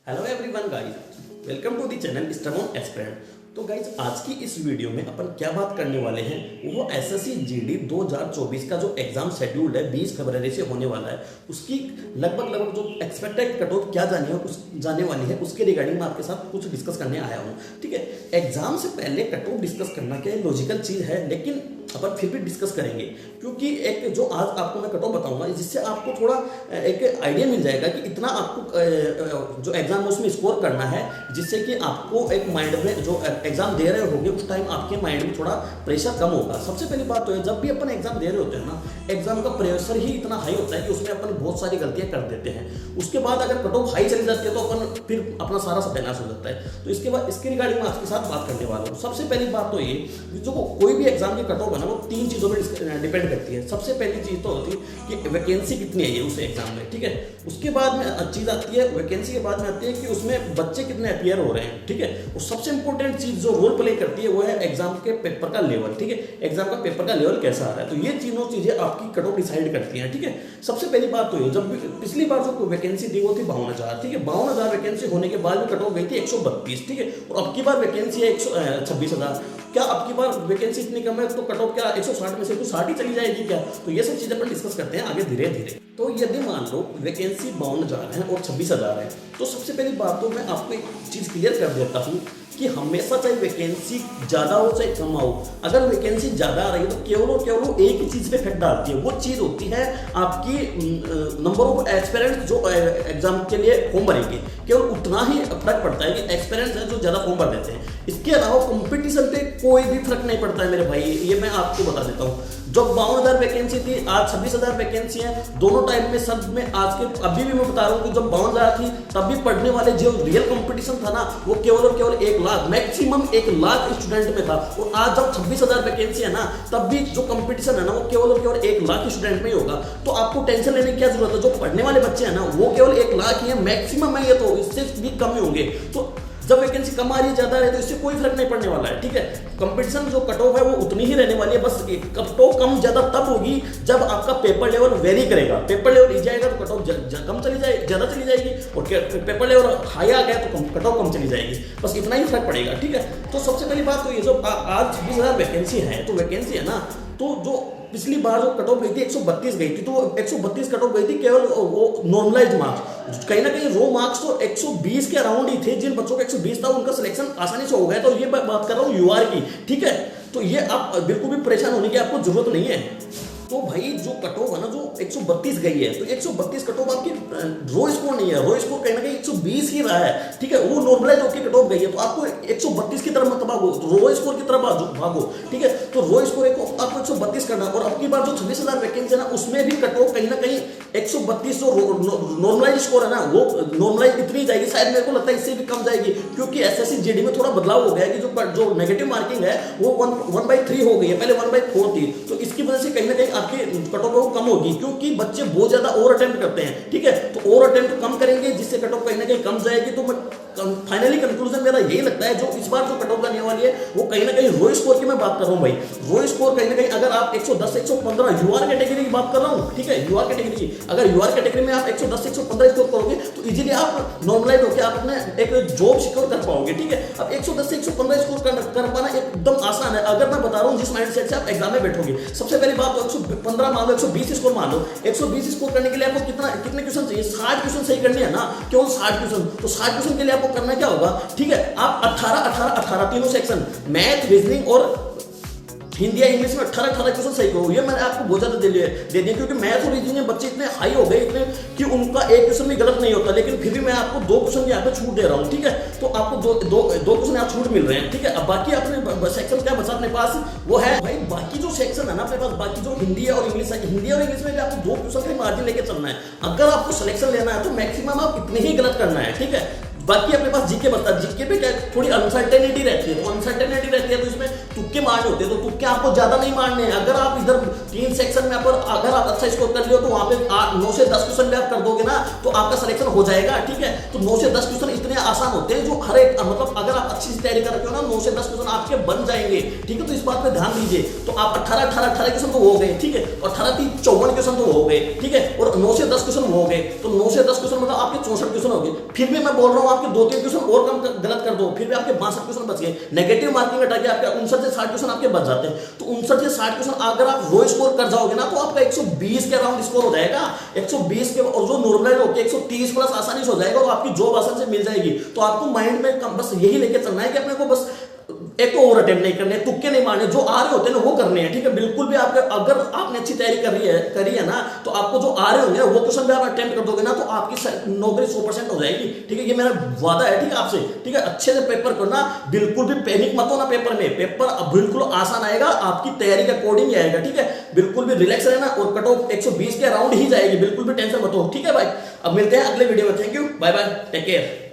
Hello everyone guys, welcome to the channel स्टमोन aspirant. तो guys, आज की इस वीडियो में अपन क्या बात करने वाले हैं वो एसएससी जीडी 2024 का जो एग्जाम शेड्यूल्ड है 20 फरवरी से होने वाला है, उसकी लगभग जो एक्सपेक्टेड कट ऑफ क्या जाने वाली है उसके रिगार्डिंग मैं आपके साथ कुछ डिस्कस करने आया हूँ। ठीक है, एग्जाम से पहले कट ऑफ डिस्कस करना क्या लॉजिकल चीज़ है, लेकिन अपन फिर भी डिस्कस करेंगे क्योंकि एक जो आज आपको मैं कट ऑफ बताऊंगा जिससे आपको थोड़ा एक आइडिया मिल जाएगा कि इतना आपको जो एग्जाम में उसमें स्कोर करना है, जिससे कि आपको एक माइंड में जो एग्जाम दे रहे होंगे उस टाइम आपके माइंड में थोड़ा प्रेशर कम होगा। सबसे पहली बात तो है, जब भी अपन एग्जाम दे रहे होते हैं ना, एग्जाम का प्रेशर ही इतना हाई होता है कि उसमें अपन बहुत सारी गलतियां कर देते हैं। उसके बाद अगर कट ऑफ हाई चली जाती है तो अपन फिर अपना सारा सत्यानाश हो जाता है। तो इसके बाद इसके रिगार्डिंग मैं आपके साथ बात करने वाला हूँ। सबसे पहली बात तो ये, जो कोई भी एग्जाम की कट ऑफ है ना वो 3 चीजों में डिपेंड करती है। सबसे पहली चीज तो होती है कि वैकेंसी कितनी है उस एग्जाम में, ठीक है। उसके बाद में चीज आती है, वैकेंसी के बाद में आती है कि उसमें बच्चे कितने अपीयर हो रहे हैं, ठीक है। और सबसे इंपॉर्टेंट चीज जो रोल प्ले करती है वो है एग्जाम के पेपर का लेवल, ठीक है। एग्जाम का पेपर का लेवल कैसा आ रहा है, तो ये तीनों चीजें आपकी कट ऑफ डिसाइड करती हैं, ठीक है। सबसे पहली बात तो ये, जब पिछली बार जो वैकेंसी थी वो थी 52,000, ठीक है। 52,000 वैकेंसी होने के बाद में कट ऑफ गई थी 132, ठीक है। और अब की बार वैकेंसी है 26,000। क्या अब की बार वैकेंसी इतनी कम है तो कट ऑफ क्या 160 में से तो 60 ही चली जाएगी क्या? तो ये सब चीजें अपन डिस्कस करते हैं आगे धीरे धीरे। तो यदि मान लो वैकेंसी 52,000 है और 26,000 है, तो सबसे पहली बात तो मैं आपको एक चीज क्लियर कर देता हूँ कि हमेशा चाहे वैकेंसी ज्यादा हो चाहे कम हो, अगर वैकेंसी ज्यादा आ रही है तो केवल एक ही चीज पे इफेक्ट डालती है। वो चीज होती है आपकी नंबर ऑफ एस्पिरेंट्स जो एग्जाम के लिए फॉर्म भरेंगे, केवल उतना ही फर्क पड़ता है कि एस्पिरेंट्स हैं जो ज्यादा फॉर्म भर देते हैं। इसके अलावा कंपटीशन पे कोई भी फर्क नहीं पड़ता है मेरे भाई, ये मैं आपको बता देता हूँ। जब 52,000 वैकेंसी थी, आज 26,000 वैकेंसी है, दोनों टाइम में सब में आज के अभी भी मैं बता रहा हूँ कि जब 52,000 थी तब भी पढ़ने वाले जो रियल कंपटीशन था ना वो केवल और केवल 1 लाख, मैक्सिमम 1 लाख स्टूडेंट में था। और आज जब 26,000 वैकेंसी है ना, तब भी जो कंपटीशन है ना वो केवल और केवल 1 लाख स्टूडेंट में ही होगा। तो आपको टेंशन लेने की क्या जरूरत है, जो पढ़ने वाले बच्चे हैं ना वो केवल 1 लाख ही है, मैक्सिमम है, ये तो इससे भी कम ही होंगे। तो जब वैकेंसी कम आ रही है ज्यादा है तो इससे कोई फर्क नहीं पड़ने वाला है, ठीक है। कंपटीशन जो कट ऑफ है वो उतनी ही रहने वाली है, बस कट ऑफ कम ज्यादा तब होगी जब आपका पेपर लेवल वेरी करेगा। पेपर लेवल जाएगा तो कट ऑफ कम चली जाएगी, ज्यादा चली जाएगी, और पेपर लेवल हाई आ गया तो कट ऑफ कम चली जाएगी, बस इतना ही फर्क पड़ेगा, ठीक है। तो सबसे पहली बात तो ये, जो आज 20,000 वैकेंसी है, तो वैकेंसी है ना, तो जो पिछली बार जो कट ऑफ गई थी 132 गई थी, तो 132 कट ऑफ गई थी केवल वो नॉर्मलाइज्ड मार्क्स, कहीं ना कहीं रो मार्क्स तो 120 के अराउंड ही थे। जिन बच्चों का 120 था उनका सिलेक्शन आसानी से हो गया। तो ये बात कर रहा हूँ यूआर की, ठीक है। तो ये आप बिल्कुल भी परेशान होने की आपको जरूरत नहीं है। तो भाई जो कट ऑफ है ना, जो 132 गई है, तो 132 कट ऑफ आपकी रो स्कोर नहीं है, रो स्कोर कहीं ना कहीं 120 ही रहा है, ठीक है। वो नॉर्मलाइज होकर कट ऑफ गई है, तो आपको 132 की तरफ मत भागो, रो स्कोर की तरफ भागो, ठीक है। तो रो स्कोर आपको 132 करना। और अब की बार जो 26,000 वैकेंसी है ना, उसमें भी कट ऑफ कहीं ना कहीं 132 जो नॉर्मलाइज स्कोर है ना, वो नॉर्मलाइज इतनी जाएगी, शायद मेरे को लगता है इससे भी कम जाएगी, क्योंकि एसएससी जीडी में थोड़ा बदलाव हो गया है कि जो नेगेटिव मार्किंग है वो 1/3 हो गई है, पहले 1/4 थी। तो इसकी वजह से कहीं ना कहीं आपकी कट ऑफ कम होगी, क्योंकि बच्चे बहुत ज्यादा ओवर अटेम्प्ट करते हैं, ठीक है। तो ओवर अटेम्प्ट कम करेंगे जिससे कट ऑफ कहीं ना कहीं कम जाएगी। तो फाइनली कंक्लूजन मेरा यही लगता है, जो इस बार जो कट ऑफ जाने वाली है वो कहीं ना कहीं रो स्कोर की मैं बात कर रहा हूं भाई। रो स्कोर कहीं ना कहीं अगर आप 110 115 यूआर कैटेगरी की बात कर रहा हूं, ठीक है, यूआर कैटेगरी की, अगर यूआर कैटेगरी में आप 110 115 स्कोर करोगे तो इजीली आप नॉर्मलाइज होकर आप अपने एक जॉब सिक्योर कर पाओगे, ठीक है। अब 110 से 115 स्कोर कर पाना एकदम आसान है, अगर मैं बता रहा हूं जिस माइंडसेट से आप एग्जाम में बैठोगे। सबसे पहली बात तो 115 मान लो, 120 स्कोर मान लो। 120 स्कोर करने के लिए आपको कितने क्वेश्चन चाहिए? 60 क्वेश्चन सही करने हैं ना, केवल 60 क्वेश्चन। तो 60 क्वेश्चन के लिए आपको करना क्या होगा, ठीक है। आप 18 तीनों सेक्शन, मैथ, रीजनिंग और हिंदी या इंग्लिश में 18 क्वेश्चन सही करो। ये मैंने आपको बहुत ज्यादा दे दिया, क्योंकि मैथ और रीजनिंग में बच्चे इतने हाई हो गए इतने कि उनका एक क्वेश्चन भी गलत नहीं होता, लेकिन फिर भी मैं आपको 2 क्वेश्चन यहाँ पे छूट दे रहा हूँ, ठीक है। तो आपको दो क्वेश्चन यहाँ छूट मिल रहे हैं, ठीक है। अब बाकी अपने सेक्शन क्या बचा अपने पास, वो है भाई बाकी जो सेक्शन है ना अपने पास, बाकी जो हिंदी और इंग्लिश है, हिंदी और इंग्लिश में भी आपको 2 क्वेश्चन का मार्जिन लेके चलना है। अगर आपको सिलेक्शन लेना है तो मैक्सिमम आप इतने ही गलत करना है, ठीक है। बाकी अपने पास जीके बचता है, जीके पे क्या थोड़ी अनसर्टेनिटी रहती है, तो अनसर्टेनिटी रहती है तो इसमें तुक्के मारने होते हैं, तो तुक्के आपको ज्यादा नहीं मारने हैं। अगर आप इधर 3 सेक्शन में अगर आप अच्छा स्कोर कर लियो तो वहां पे 9 से 10 क्वेश्चन भी आप कर दोगे ना तो आपका सिलेक्शन हो जाएगा, ठीक है। तो 9 से 10 क्वेश्चन इतने आसान होते हैं जो हर एक, मतलब अगर आप अच्छी तैयारी कर रखे हो ना, 9 से 10 क्वेश्चन आपके बन जाएंगे, ठीक है। तो इस बात पे ध्यान दीजिए। तो आप 18 क्वेश्चन तो हो गए, ठीक है, और 18 3 54 क्वेश्चन तो हो गए, ठीक है, और 9 से 10 क्वेश्चन हो गए, तो 9 से 10 क्वेश्चन मतलब आपके 64 क्वेश्चन हो गए। फिर भी मैं बोल रहा हूँ आपके 2-3 क्वेश्चन और कम गलत कर दो, फिर भी आपके 62 क्वेश्चन बच गए। नेगेटिव मार्किंग हटा के आपके 59 से 60 क्वेश्चन आपके बच जाते हैं। तो 59 से 60 क्वेश्चन अगर आप रो स्कोर कर जाओगे ना, तो आपका 120 के अराउंड स्कोर हो जाएगा। 120 के, और जो नॉर्मलाइज होके 130 प्लस आसानी से हो जाएगा, और आपकी जॉब आसानी से मिल जाएगी। तो आपको माइंड में बस यही लेके चलना है कि अपने को बस एक तो ओवर अटेम्प्ट नहीं करने, तुक्के नहीं मारने, जो आ रहे होते हैं ना वो करने हैं, ठीक है। बिल्कुल भी आपके, अगर आपने अच्छी तैयारी करी है ना, तो आपको जो आ रहे होंगे वो क्वेश्चन भी आप अटेम्प्ट कर दोगे ना, तो आपकी नौकरी 100% हो जाएगी, ठीक है। ये मेरा वादा है, ठीक है, आपसे, ठीक है। अच्छे से पेपर करना, बिल्कुल भी पैनिक मत होना पेपर में। पेपर बिल्कुल आसान आएगा, आपकी तैयारी के अकॉर्डिंग ही आएगा, ठीक है। बिल्कुल भी रिलैक्स रहना, और कट ऑफ 120 के अराउंड ही जाएगी, बिल्कुल भी टेंशन मत हो, ठीक है भाई। अब मिलते हैं अगले वीडियो में। Thank you, bye bye, take care.